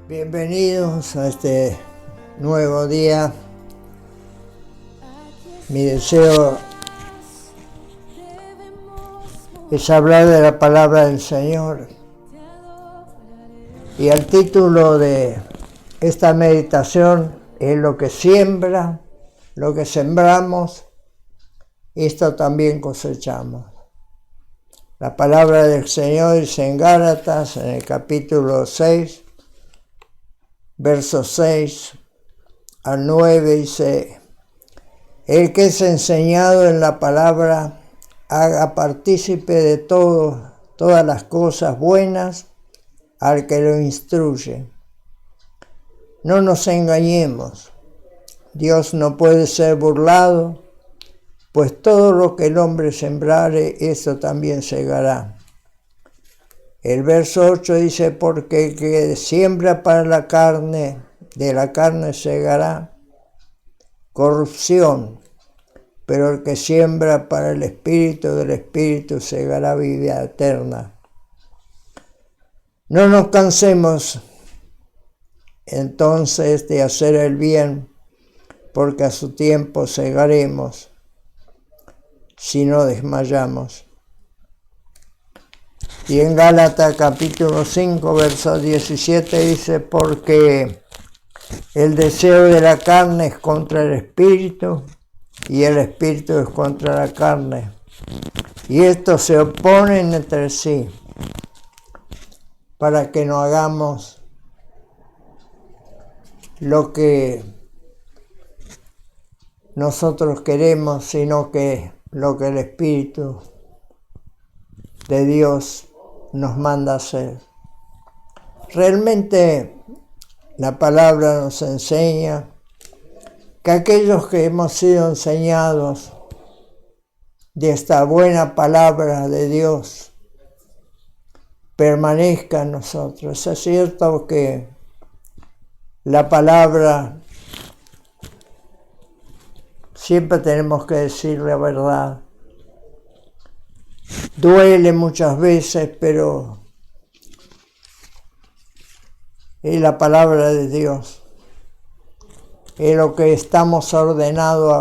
Bienvenidos a este nuevo día. Mi deseo es hablar de la palabra del Señor. Y el título de esta meditación es lo que siembra, lo que sembramos, esto también cosechamos. La palabra del Señor dice en Gálatas, en el capítulo 6, versos 6 al 9, dice: el que es enseñado en la palabra, haga partícipe de todas las cosas buenas al que lo instruye. No nos engañemos, Dios no puede ser burlado, pues todo lo que el hombre sembrare, eso también segará. El verso 8 dice: porque el que siembra para la carne, de la carne segará corrupción, pero el que siembra para el Espíritu, del Espíritu segará vida eterna. No nos cansemos entonces de hacer el bien, porque a su tiempo segaremos, si no desmayamos. Y en Gálatas capítulo 5, verso 17 dice: porque el deseo de la carne es contra el Espíritu, y el Espíritu es contra la carne, y estos se oponen entre sí, para que no hagamos lo que nosotros queremos, sino que lo que el Espíritu de Dios nos manda hacer. Realmente la palabra nos enseña que aquellos que hemos sido enseñados de esta buena palabra de Dios permanezca en nosotros. Es cierto que la palabra siempre tenemos que decir la verdad. Duele muchas veces, pero es la palabra de Dios. Es lo que estamos ordenados a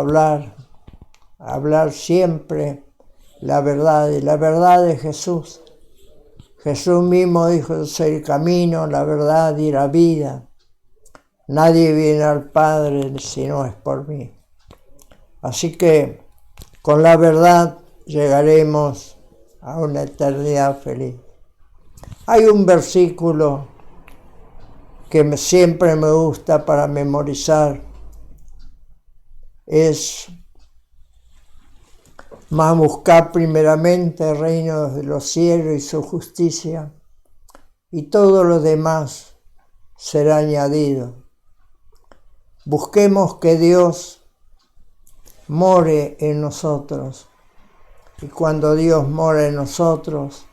hablar siempre la verdad, y la verdad de Jesús. Jesús mismo dijo: yo soy el camino, la verdad y la vida. Nadie viene al Padre si no es por mí. Así que con la verdad llegaremos a una eternidad feliz. Hay un versículo que siempre me gusta para memorizar, es: mas buscar primeramente el reino de los cielos y su justicia, y todo lo demás será añadido. Busquemos que Dios more en nosotros, y cuando Dios mora en nosotros,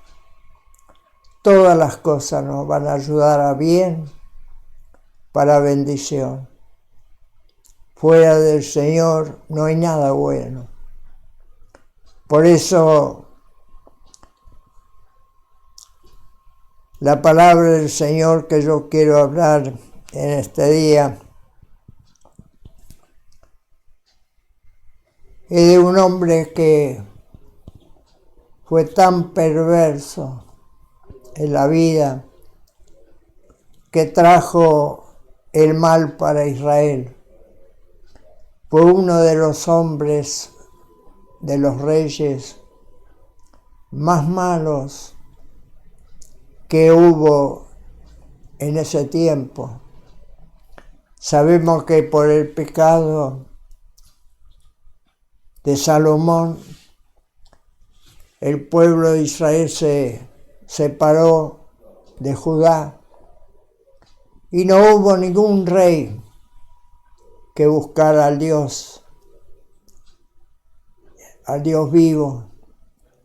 todas las cosas nos van a ayudar a bien, para bendición. Fuera del Señor no hay nada bueno. Por eso la palabra del Señor que yo quiero hablar en este día es de un hombre que fue tan perverso en la vida que trajo el mal para Israel. Fue uno de los hombres, de los reyes más malos que hubo en ese tiempo. Sabemos que por el pecado de Salomón, el pueblo de Israel se separó de Judá, y no hubo ningún rey que buscara al Dios vivo,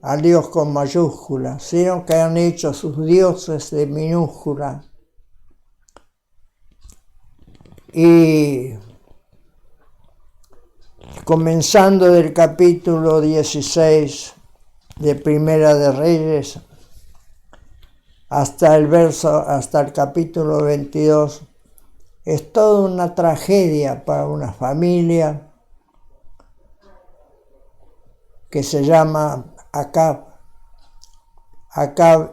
al Dios con mayúscula, sino que han hecho sus dioses de minúscula. Y comenzando del capítulo 16 de Primera de Reyes, hasta el capítulo 22, es toda una tragedia para una familia que se llama Acab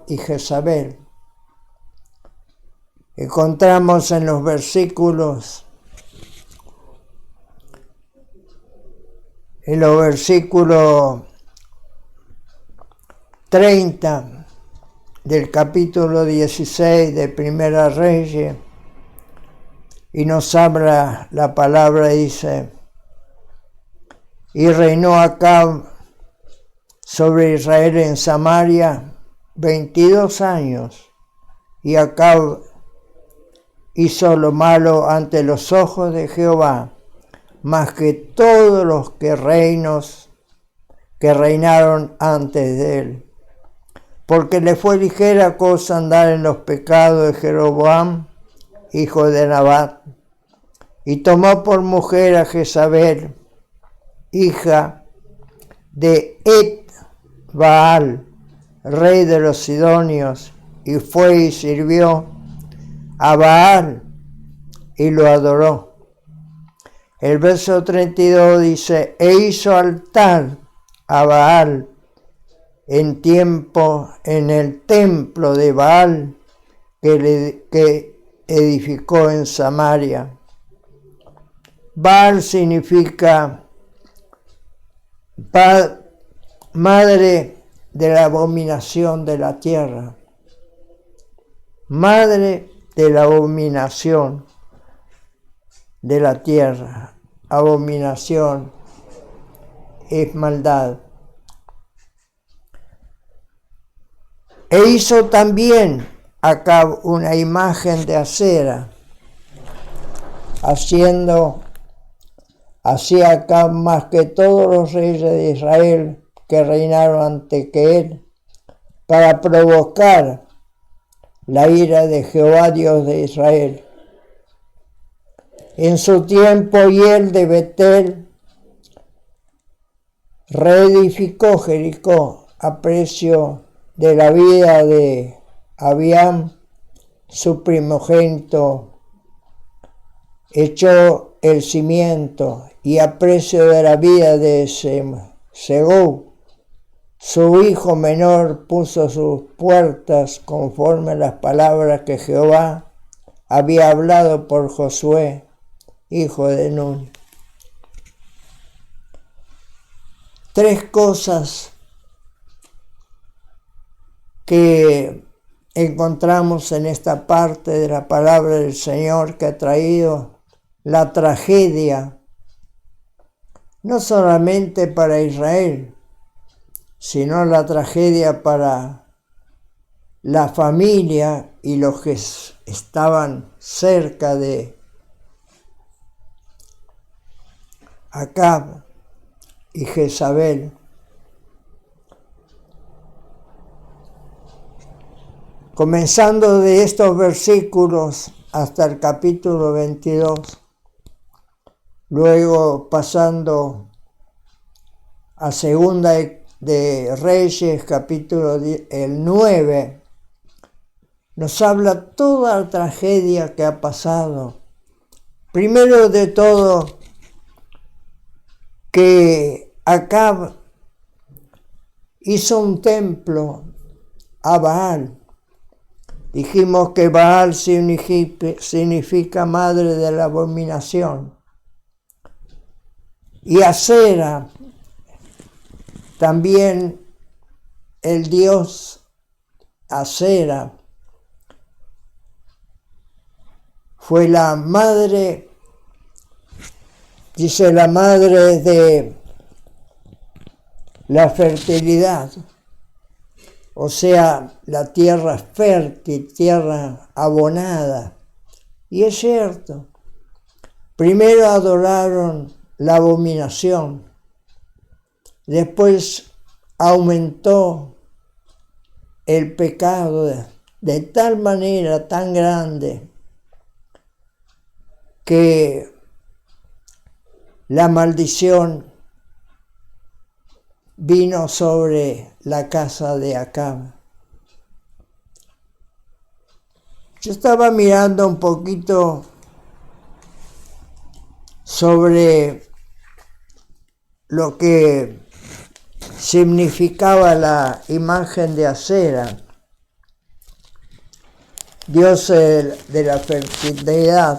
y Jezabel. Encontramos en los versículos 30 del capítulo 16 de Primera Reyes, y nos habla la palabra, dice: y reinó Acab sobre Israel en Samaria 22 años, y Acab hizo lo malo ante los ojos de Jehová, más que todos los que reinaron antes de él, porque le fue ligera cosa andar en los pecados de Jeroboam, hijo de Nabat, y tomó por mujer a Jezabel, hija de Et-Baal, rey de los Sidonios, y fue y sirvió a Baal y lo adoró. El verso 32 dice: e hizo altar a Baal en el templo de Baal que edificó en Samaria. Baal significa madre de la abominación de la tierra. Madre de la abominación de la tierra. Abominación es maldad. E hizo también Acab una imagen de Acera, hacía Acab más que todos los reyes de Israel que reinaron antes que él, para provocar la ira de Jehová Dios de Israel. En su tiempo, Hiel de Betel reedificó Jericó a precio de la vida de Abiam, su primogénito, echó el cimiento, y a precio de la vida de Segub, su hijo menor, puso sus puertas conforme a las palabras que Jehová había hablado por Josué, hijo de Nun. Tres cosas que encontramos en esta parte de la palabra del Señor, que ha traído la tragedia, no solamente para Israel, sino la tragedia para la familia y los que estaban cerca de Acab y Jezabel. Comenzando de estos versículos hasta el capítulo 22, luego pasando a Segunda de Reyes, capítulo 9, nos habla toda la tragedia que ha pasado. Primero de todo, que Acab hizo un templo a Baal. Dijimos que Baal significa madre de la abominación. Y Acera, también el dios Acera, fue la madre, dice, la madre de la fertilidad. O sea, la tierra fértil, tierra abonada. Y es cierto, primero adoraron la abominación, después aumentó el pecado de tal manera tan grande que la maldición vino sobre la casa de Acab. Yo estaba mirando un poquito sobre lo que significaba la imagen de Asera, dios de la fertilidad,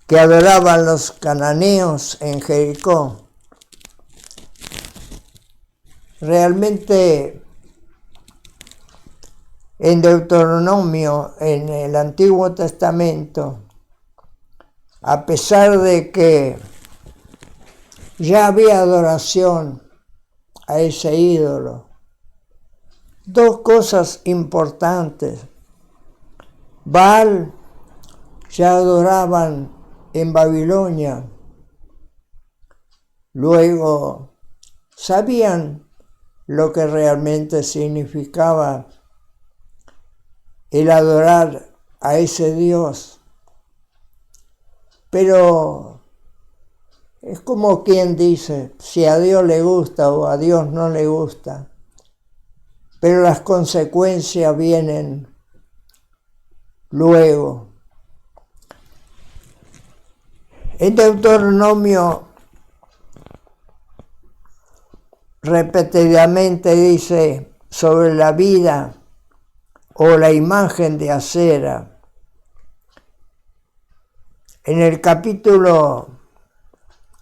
que adoraban los cananeos en Jericó. Realmente en Deuteronomio, en el Antiguo Testamento, a pesar de que ya había adoración a ese ídolo, dos cosas importantes. Baal ya adoraban en Babilonia, luego sabían lo que realmente significaba el adorar a ese Dios, pero es como quien dice, si a Dios le gusta o a Dios no le gusta, pero las consecuencias vienen luego. En Deuteronomio repetidamente dice sobre la vida o la imagen de Asera. En el capítulo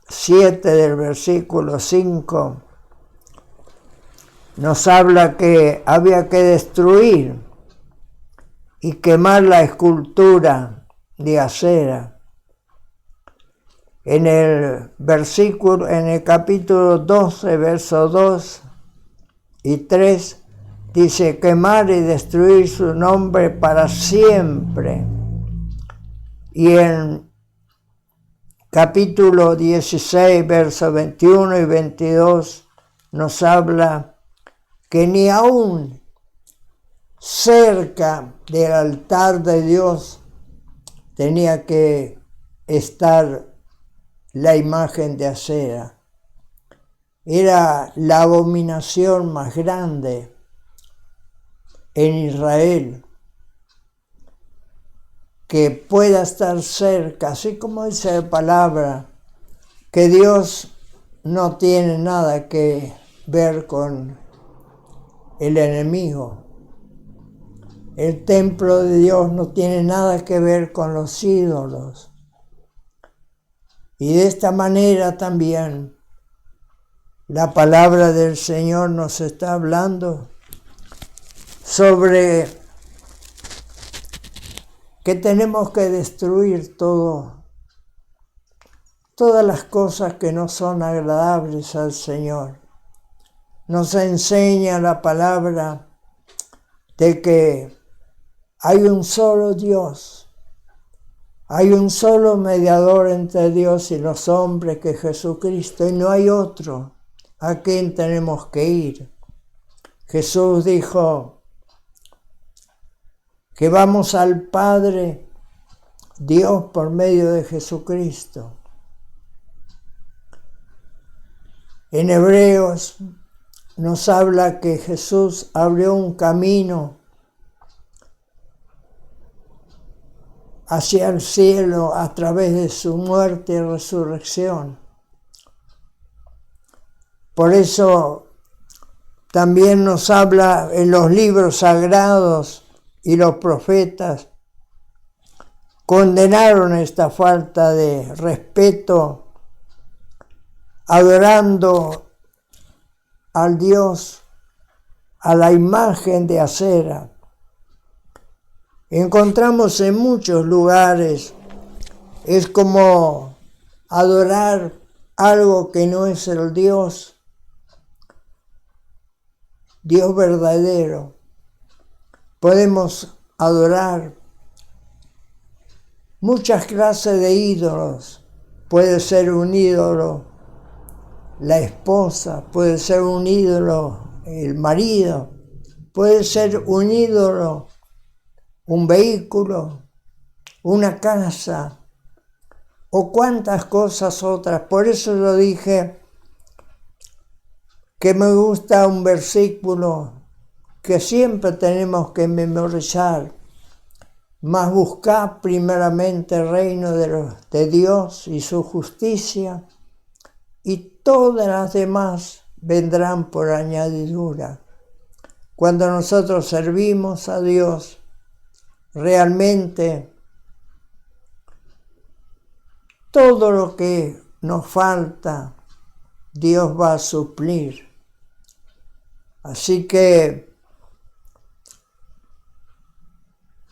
7 del versículo 5 nos habla que había que destruir y quemar la escultura de Asera. En el capítulo 12, versos 2 y 3, dice quemar y destruir su nombre para siempre. Y en capítulo 16, versos 21 y 22, nos habla que ni aún cerca del altar de Dios tenía que estar la imagen de Asera. Era la abominación más grande en Israel, que pueda estar cerca, así como dice la palabra, que Dios no tiene nada que ver con el enemigo. El templo de Dios no tiene nada que ver con los ídolos. Y de esta manera también la palabra del Señor nos está hablando sobre que tenemos que destruir todas las cosas que no son agradables al Señor. Nos enseña la palabra de que hay un solo Dios. Hay un solo mediador entre Dios y los hombres, que es Jesucristo, y no hay otro a quien tenemos que ir. Jesús dijo que vamos al Padre, Dios por medio de Jesucristo. En Hebreos nos habla que Jesús abrió un camino hacia el cielo a través de su muerte y resurrección. Por eso también nos habla en los libros sagrados, y los profetas condenaron esta falta de respeto, adorando al Dios, a la imagen de Asera. Encontramos en muchos lugares, es como adorar algo que no es el Dios verdadero. Podemos adorar muchas clases de ídolos. Puede ser un ídolo la esposa, puede ser un ídolo el marido, puede ser un ídolo un vehículo, una casa o cuantas cosas otras. Por eso yo dije que me gusta un versículo que siempre tenemos que memorizar. mas buscad primeramente el reino de Dios y su justicia, y todas las demás vendrán por añadidura. Cuando nosotros servimos a Dios, realmente todo lo que nos falta, Dios va a suplir. Así que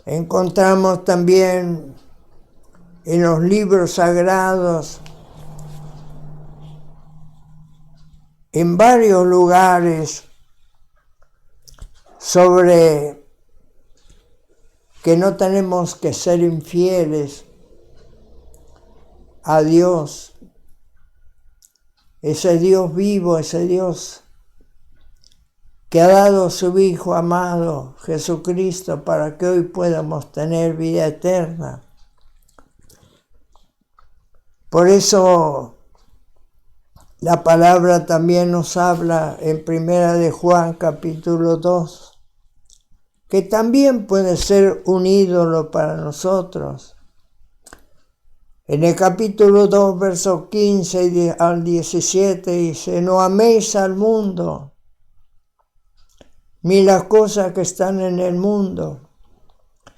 encontramos también en los libros sagrados, en varios lugares, sobre que no tenemos que ser infieles a Dios, ese Dios vivo, ese Dios que ha dado a su Hijo amado, Jesucristo, para que hoy podamos tener vida eterna. Por eso la palabra también nos habla en 1 de Juan capítulo 2, que también puede ser un ídolo para nosotros. En el capítulo 2, versos 15 al 17 dice: no améis al mundo, ni las cosas que están en el mundo.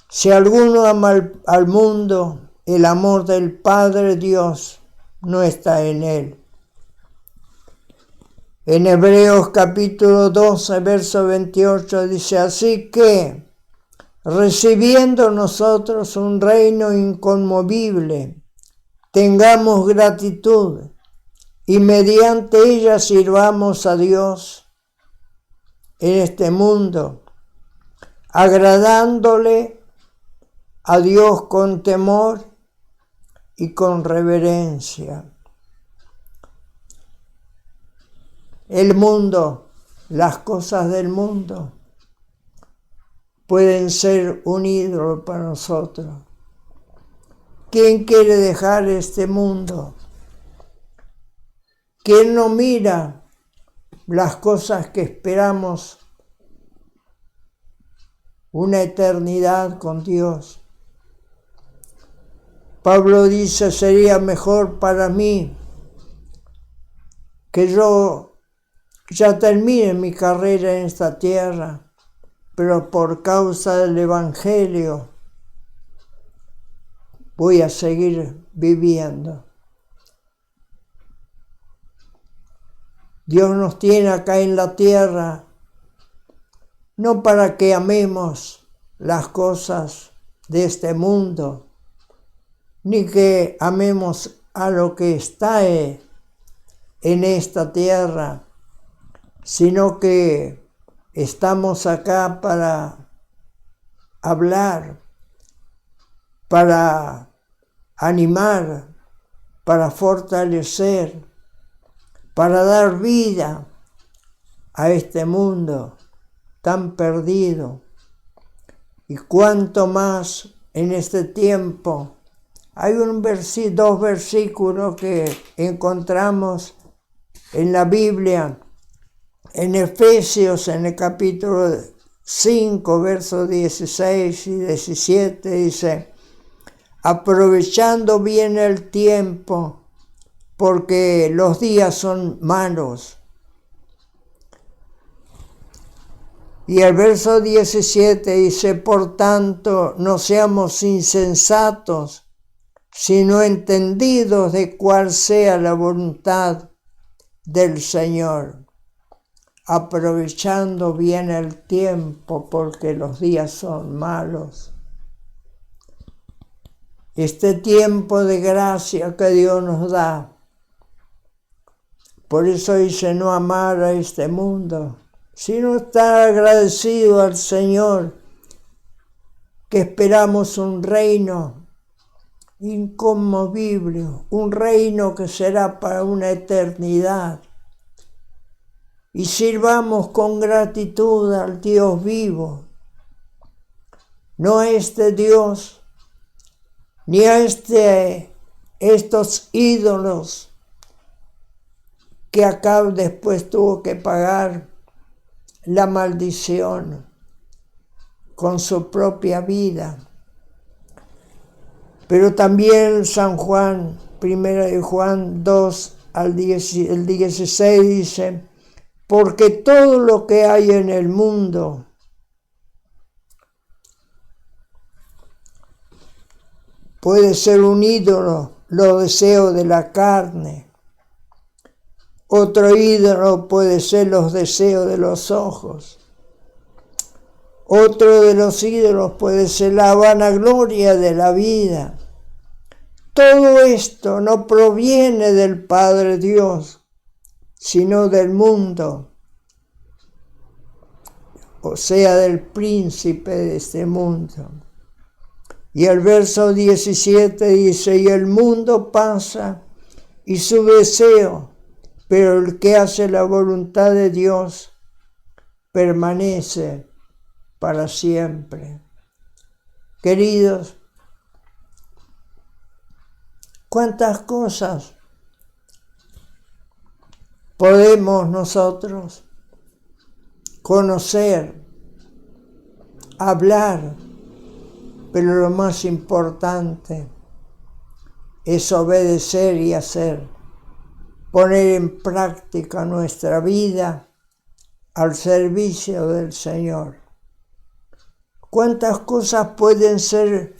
Si alguno ama al mundo, el amor del Padre Dios no está en él. En Hebreos capítulo 12, verso 28 dice: así que, recibiendo nosotros un reino inconmovible, tengamos gratitud y mediante ella sirvamos a Dios en este mundo, agradándole a Dios con temor y con reverencia. El mundo, las cosas del mundo, pueden ser un ídolo para nosotros. ¿Quién quiere dejar este mundo? ¿Quién no mira las cosas que esperamos? Una eternidad con Dios. Pablo dice: sería mejor para mí que yo ya termine mi carrera en esta tierra, pero por causa del Evangelio voy a seguir viviendo. Dios nos tiene acá en la tierra no para que amemos las cosas de este mundo, ni que amemos a lo que está en esta tierra, sino que estamos acá para hablar, para animar, para fortalecer, para dar vida a este mundo tan perdido. Y cuanto más en este tiempo. Hay dos versículos que encontramos en la Biblia, en Efesios, en el capítulo 5, versos 16 y 17, dice: aprovechando bien el tiempo, porque los días son malos. Y el verso 17 dice: por tanto, no seamos insensatos, sino entendidos de cuál sea la voluntad del Señor, aprovechando bien el tiempo, porque los días son malos. Este tiempo de gracia que Dios nos da, por eso dice: no amar a este mundo, sino estar agradecido al Señor, que esperamos un reino inconmovible, un reino que será para una eternidad. Y sirvamos con gratitud al Dios vivo, no a este Dios, ni a estos ídolos que acá después tuvo que pagar la maldición con su propia vida. Pero también San Juan, primera de Juan 2, el 16 dice, porque todo lo que hay en el mundo puede ser un ídolo, los deseos de la carne. Otro ídolo puede ser los deseos de los ojos. Otro de los ídolos puede ser la vanagloria de la vida. Todo esto no proviene del Padre Dios, sino del mundo, o sea, del príncipe de este mundo. Y el verso 17 dice, y el mundo pasa y su deseo, pero el que hace la voluntad de Dios permanece para siempre. Queridos, ¿cuántas cosas podemos nosotros conocer, hablar? Pero lo más importante es obedecer y hacer, poner en práctica nuestra vida al servicio del Señor. ¿Cuántas cosas pueden ser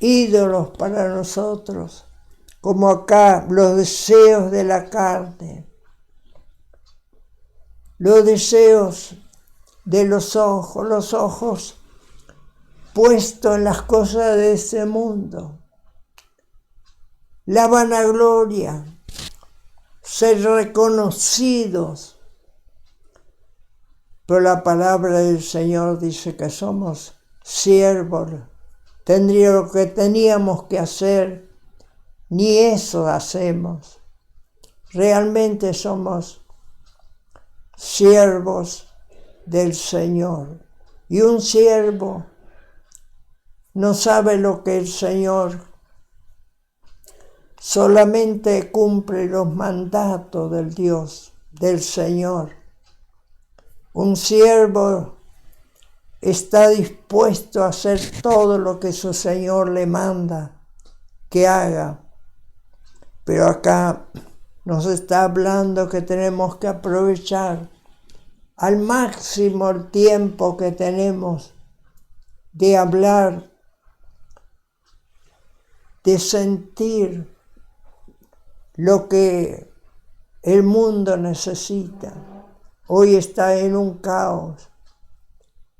ídolos para nosotros? Como acá, los deseos de la carne, los deseos de los ojos puestos en las cosas de este mundo, la vanagloria, ser reconocidos. Pero la palabra del Señor dice que somos siervos. Lo que teníamos que hacer, ni eso hacemos. Realmente somos siervos del Señor. Y un siervo no sabe lo que el Señor solamente cumple los mandatos del Dios, del Señor. Un siervo está dispuesto a hacer todo lo que su Señor le manda que haga. Pero acá nos está hablando que tenemos que aprovechar al máximo el tiempo que tenemos de hablar, de sentir lo que el mundo necesita. Hoy está en un caos.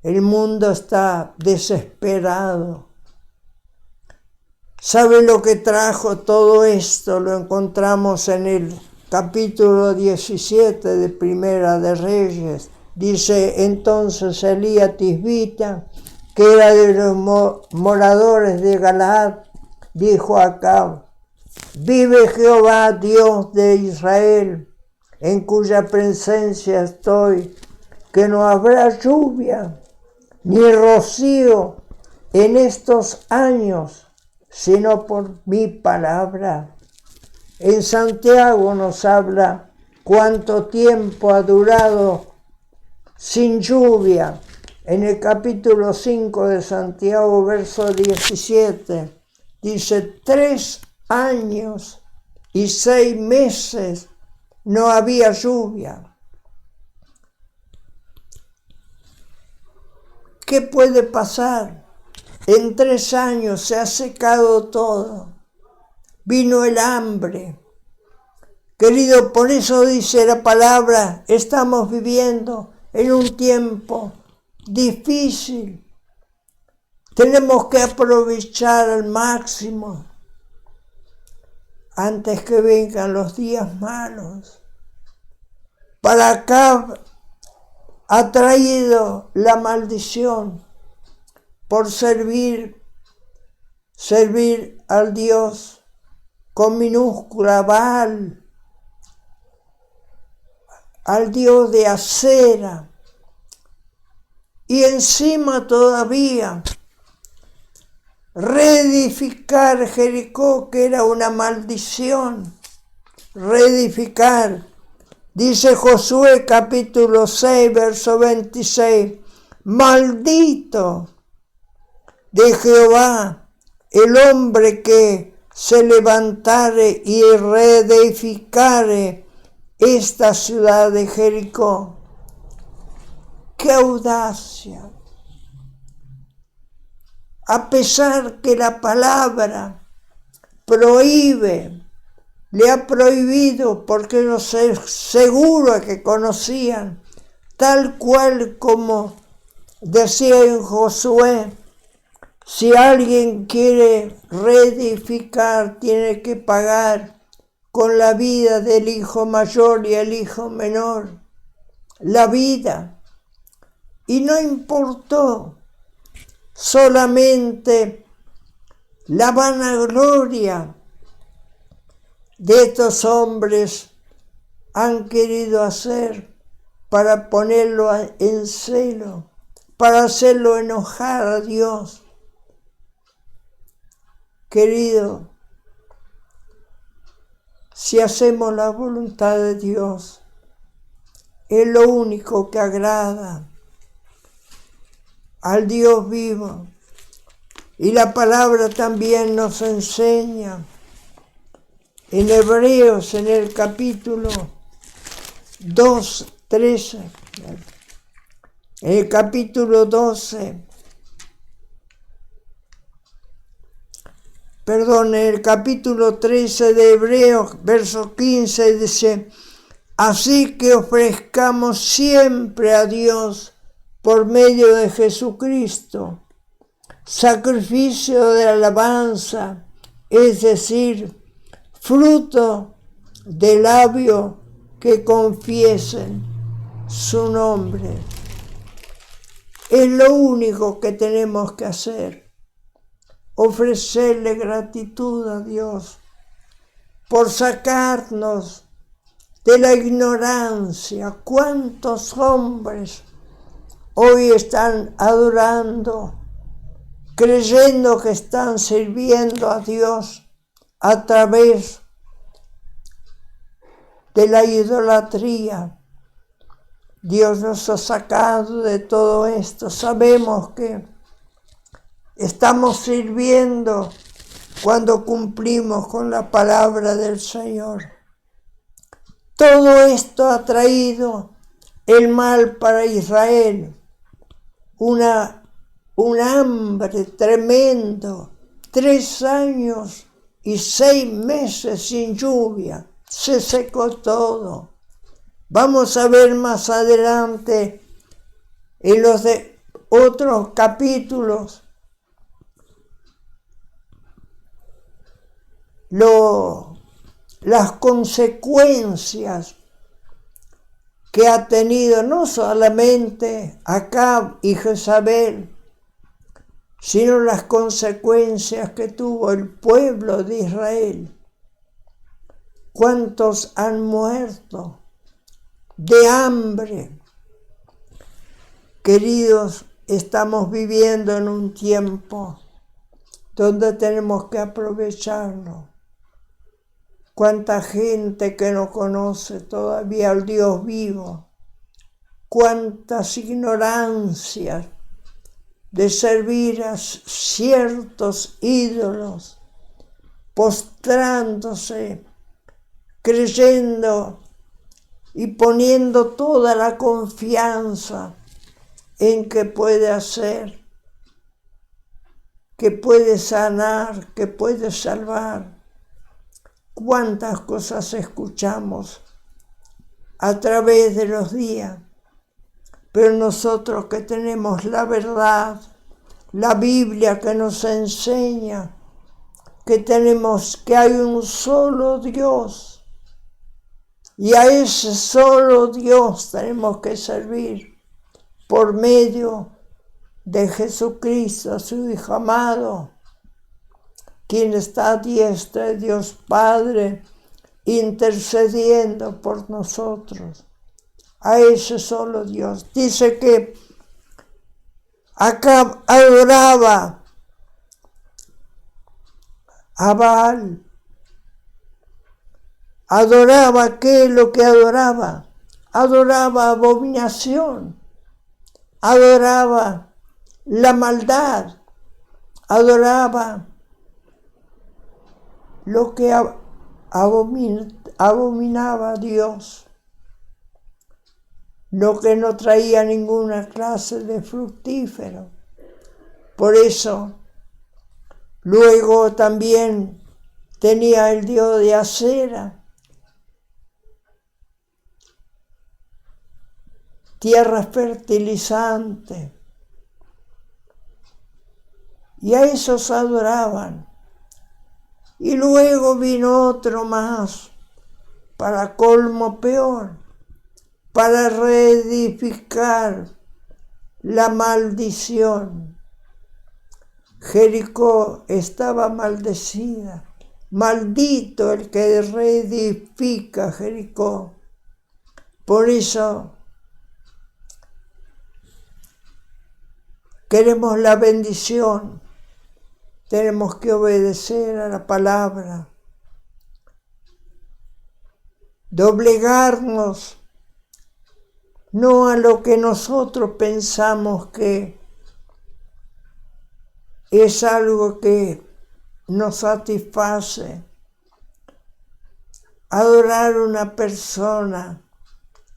El mundo está desesperado. ¿Sabe lo que trajo todo esto? Lo encontramos en el capítulo 17 de Primera de Reyes. Dice, entonces Elías Tisbita, que era de los moradores de Galaad, dijo a Acab, vive Jehová, Dios de Israel, en cuya presencia estoy, que no habrá lluvia ni rocío en estos años, sino por mi palabra. En Santiago nos habla cuánto tiempo ha durado sin lluvia. En el capítulo 5 de Santiago, verso 17, dice, 3 años y 6 meses no había lluvia. ¿Qué puede pasar? En 3 años se ha secado todo. Vino el hambre. Querido, por eso dice la palabra, estamos viviendo en un tiempo difícil. Tenemos que aprovechar al máximo antes que vengan los días malos. Para acá ha traído la maldición por servir al Dios con minúscula Baal, al Dios de Acera, y encima todavía reedificar Jericó, que era una maldición, reedificar. Dice Josué capítulo 6, verso 26, maldito de Jehová el hombre que se levantare y reedificare esta ciudad de Jericó. ¡Qué audacia! A pesar que la palabra prohíbe, le ha prohibido, porque no sé, seguro que conocían, tal cual como decía en Josué, si alguien quiere reedificar, tiene que pagar con la vida del hijo mayor y el hijo menor, la vida. Y no importó solamente la vanagloria de estos hombres han querido hacer para ponerlo en celo, para hacerlo enojar a Dios. Querido, si hacemos la voluntad de Dios, es lo único que agrada al Dios vivo. Y la palabra también nos enseña en Hebreos, en el capítulo 13, en el capítulo 12, en el capítulo 13 de Hebreos, verso 15, dice, así que ofrezcamos siempre a Dios por medio de Jesucristo, sacrificio de alabanza, es decir, fruto de labio que confiesen su nombre. Es lo único que tenemos que hacer, ofrecerle gratitud a Dios por sacarnos de la ignorancia. ¿Cuántos hombres hoy están adorando, creyendo que están sirviendo a Dios a través de la idolatría? Dios nos ha sacado de todo esto. Sabemos que estamos sirviendo cuando cumplimos con la palabra del Señor. Todo esto ha traído el mal para Israel, un hambre tremendo, 3 años y 6 meses sin lluvia, se secó todo. Vamos a ver más adelante en los otros capítulos las consecuencias que ha tenido no solamente Acab y Jezabel, sino las consecuencias que tuvo el pueblo de Israel. ¿Cuántos han muerto de hambre? Queridos, estamos viviendo en un tiempo donde tenemos que aprovecharlo. Cuánta gente que no conoce todavía al Dios vivo, cuántas ignorancias de servir a ciertos ídolos, postrándose, creyendo y poniendo toda la confianza en que puede hacer, que puede sanar, que puede salvar. Cuántas cosas escuchamos a través de los días, pero nosotros que tenemos la verdad, la Biblia que nos enseña que hay un solo Dios, y a ese solo Dios tenemos que servir por medio de Jesucristo, su Hijo amado, quien está a diestra de Dios Padre, intercediendo por nosotros. A ese solo Dios. Dice que Acab adoraba a Baal. ¿Adoraba qué es lo que adoraba? Adoraba abominación. Adoraba la maldad. Adoraba lo que abominaba a Dios, lo que no traía ninguna clase de fructífero. Por eso, luego también tenía el dios de Acera, tierra fertilizante, y a esos adoraban. Y luego vino otro más, para colmo peor, para reedificar la maldición. Jericó estaba maldecida. Maldito el que reedifica Jericó. Por eso queremos la bendición. Tenemos que obedecer a la palabra. Doblegarnos, no a lo que nosotros pensamos que es algo que nos satisface. Adorar a una persona,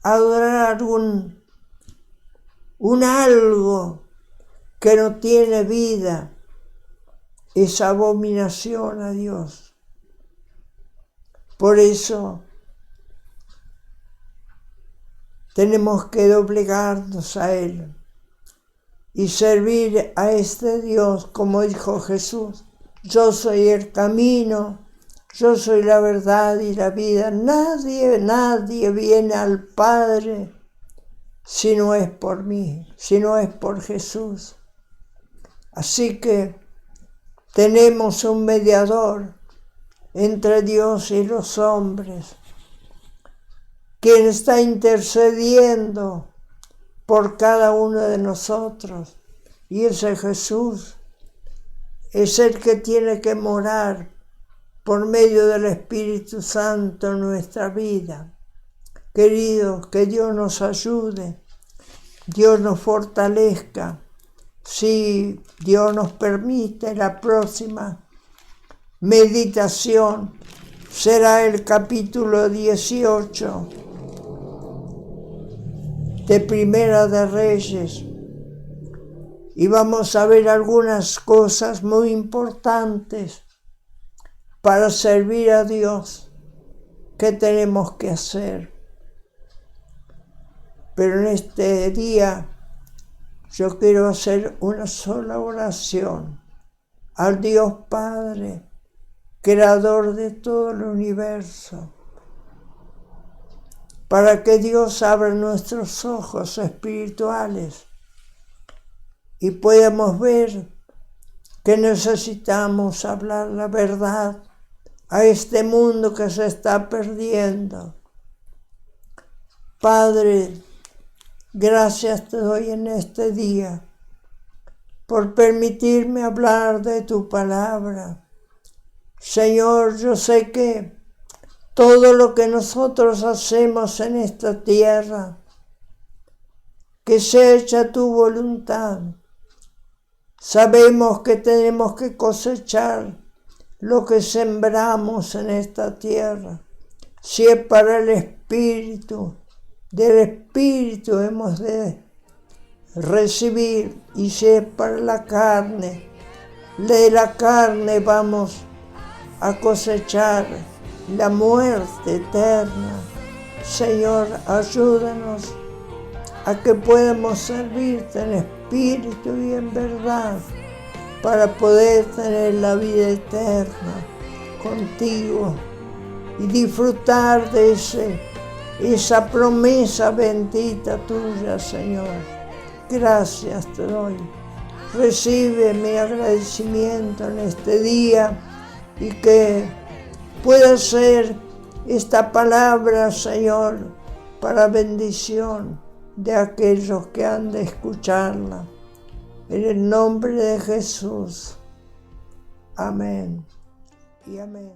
adorar un algo que no tiene vida, es abominación a Dios. Por eso tenemos que doblegarnos a Él y servir a este Dios, como dijo Jesús. Yo soy el camino, yo soy la verdad y la vida. Nadie viene al Padre si no es por mí, si no es por Jesús. Así que tenemos un mediador entre Dios y los hombres, quien está intercediendo por cada uno de nosotros. Y ese Jesús es el que tiene que morar por medio del Espíritu Santo en nuestra vida. Queridos, que Dios nos ayude, Dios nos fortalezca. Si Dios nos permite, la próxima meditación será el capítulo 18 de Primera de Reyes. Y vamos a ver algunas cosas muy importantes para servir a Dios que tenemos que hacer. Pero en este día yo quiero hacer una sola oración al Dios Padre, creador de todo el universo, para que Dios abra nuestros ojos espirituales y podamos ver que necesitamos hablar la verdad a este mundo que se está perdiendo. Padre, gracias te doy en este día por permitirme hablar de tu palabra. Señor, yo sé que todo lo que nosotros hacemos en esta tierra, que sea hecha tu voluntad. Sabemos que tenemos que cosechar lo que sembramos en esta tierra. Si es para el Espíritu, del Espíritu hemos de recibir, y si es para la carne, de la carne vamos a cosechar la muerte eterna. Señor, ayúdanos a que podamos servirte en espíritu y en verdad para poder tener la vida eterna contigo y disfrutar de esa promesa bendita tuya, Señor. Gracias te doy. Recibe mi agradecimiento en este día y que pueda ser esta palabra, Señor, para bendición de aquellos que han de escucharla. En el nombre de Jesús. Amén y amén.